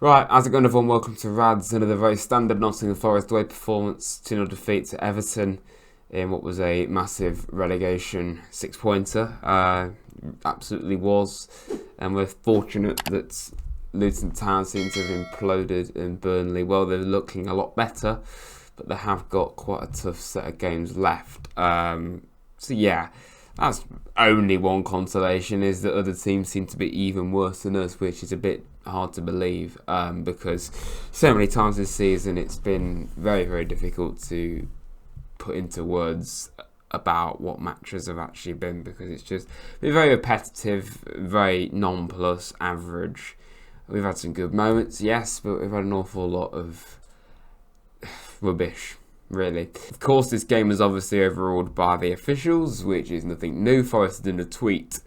Right, how's it going everyone? Welcome to Rads, another very standard Nottingham Forest away performance, 2-0 defeat to Everton in what was a massive relegation six-pointer. Absolutely was, and we're fortunate that Luton Town seem to have imploded in Burnley. Well, they're looking a lot better, but they have got quite a tough set of games left. So yeah, that's only one consolation, is that other teams seem to be even worse than us, which is a bit hard to believe because so many times this season it's been very, very difficult to put into words about what matches have actually been, because it's just been very repetitive, very non-plus average. We've had some good moments, yes, but we've had an awful lot of rubbish, really. Of course, this game was obviously overruled by the officials, which is nothing new. Forest did a tweet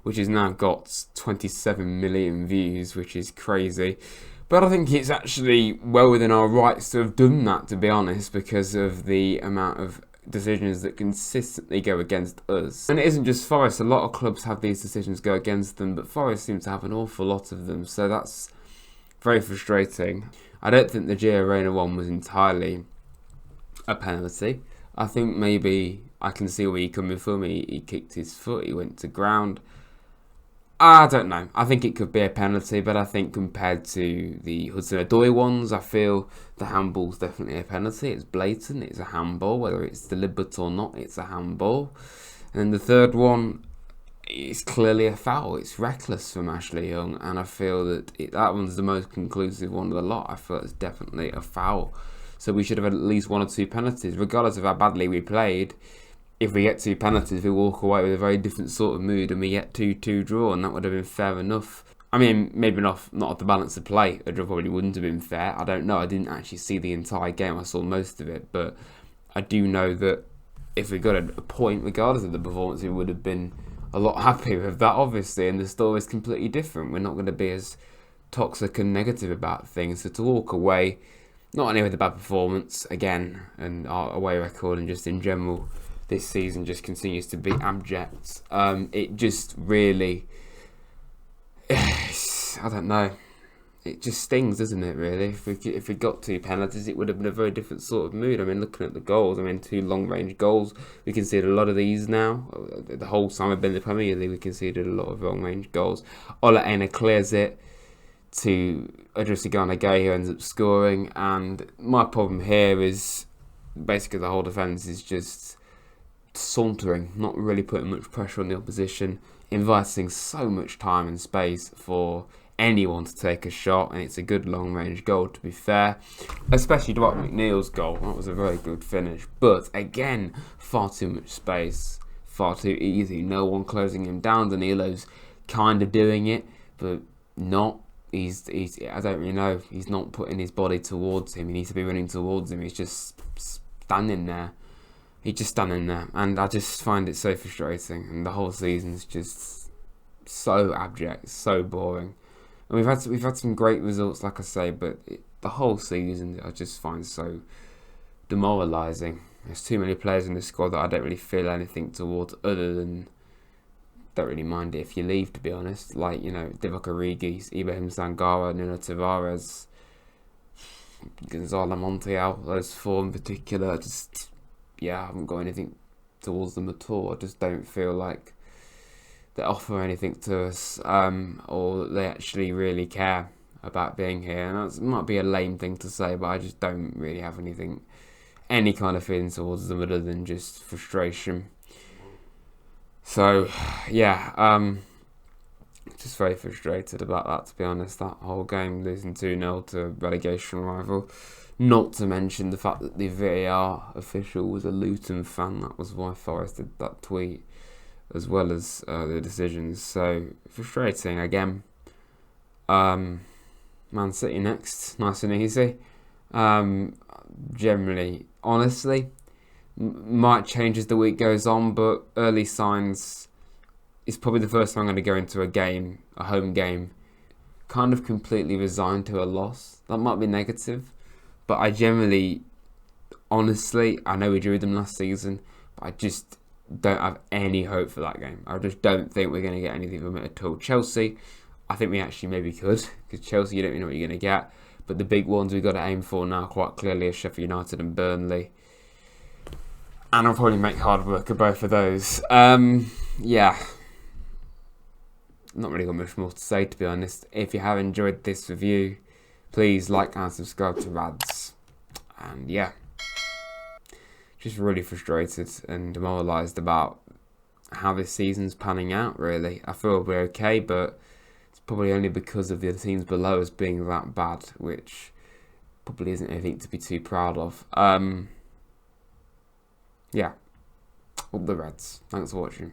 which has now got 27 million views, which is crazy. But I think it's actually well within our rights to have done that, to be honest, because of the amount of decisions that consistently go against us. And it isn't just Forest, a lot of clubs have these decisions go against them, but Forest seems to have an awful lot of them, so that's very frustrating. I don't think the Gio Reyna one was entirely a penalty. I think maybe I can see where you're coming from. He kicked his foot, he went to ground. I don't know. I think it could be a penalty, but I think compared to the Hudson-Odoi ones, I feel the handball's definitely a penalty. It's blatant. It's a handball. Whether it's deliberate or not, it's a handball. And then the third one, it's clearly a foul. It's reckless from Ashley Young, and I feel that that one's the most conclusive one of the lot. I feel it's definitely a foul. So we should have had at least one or two penalties, regardless of how badly we played. If we get two penalties, we walk away with a very different sort of mood, and we get 2-2 draw, and that would have been fair enough. I mean, maybe not at the balance of play. A draw probably wouldn't have been fair. I don't know. I didn't actually see the entire game. I saw most of it, but I do know that if we got a point, regardless of the performance, we would have been a lot happier with that, obviously. And the story is completely different. We're not going to be as toxic and negative about things. So to walk away, not only with a bad performance again, and our away record, and just in general, this season just continues to be abject. It just really, I don't know. It just stings, doesn't it? Really, if we got two penalties, it would have been a very different sort of mood. I mean, looking at the goals, I mean, two long-range goals. We conceded a lot of these now. The whole time I've been in the Premier League, we conceded a lot of long-range goals. Ola Aina clears it to Adrian Gay, who ends up scoring. And my problem here is basically the whole defence is just sauntering, not really putting much pressure on the opposition, inviting so much time and space for anyone to take a shot, and it's a good long-range goal, to be fair, especially Dwight McNeil's goal. That was a very good finish, but again, far too much space, far too easy, no one closing him down. Danilo's kind of doing it, but not. He's I don't really know, he's not putting his body towards him. He needs to be running towards him. He's just standing there. He's just standing there, and I just find it so frustrating. And the whole season's just so abject, so boring. And we've had some great results, like I say, but the whole season I just find so demoralising. There's too many players in the squad that I don't really feel anything towards, other than don't really mind it if you leave, to be honest. Like, you know, Divock Origi, Ibrahim Sangara, Nuno Tavares, Gonzalo Montiel, those four in particular, I haven't got anything towards them at all. I just don't feel like they offer anything to us, or that they actually really care about being here. And that might be a lame thing to say, but I just don't really have any kind of feeling towards them other than just frustration. So, just very frustrated about that, to be honest. That whole game, losing 2-0 to a relegation rival. Not to mention the fact that the VAR official was a Luton fan. That was why Forest did that tweet, as well as the decisions. So, frustrating again. Man City next. Nice and easy. Generally, honestly, might change as the week goes on, but early signs, it's probably the first time I'm going to go into a home game, kind of completely resigned to a loss. That might be negative, but I generally, honestly, I know we drew them last season, but I just don't have any hope for that game. I just don't think we're going to get anything from it at all. Chelsea, I think we actually maybe could, because Chelsea, you don't really know what you're going to get. But the big ones we've got to aim for now quite clearly are Sheffield United and Burnley. And I'll probably make hard work of both of those. Yeah. Not really got much more to say, to be honest. If you have enjoyed this review, please like and subscribe to Rads. And yeah, just really frustrated and demoralised about how this season's panning out, really. I feel we're okay, but it's probably only because of the other teams below us being that bad, which probably isn't anything to be too proud of. Yeah, up the Reds. Thanks for watching.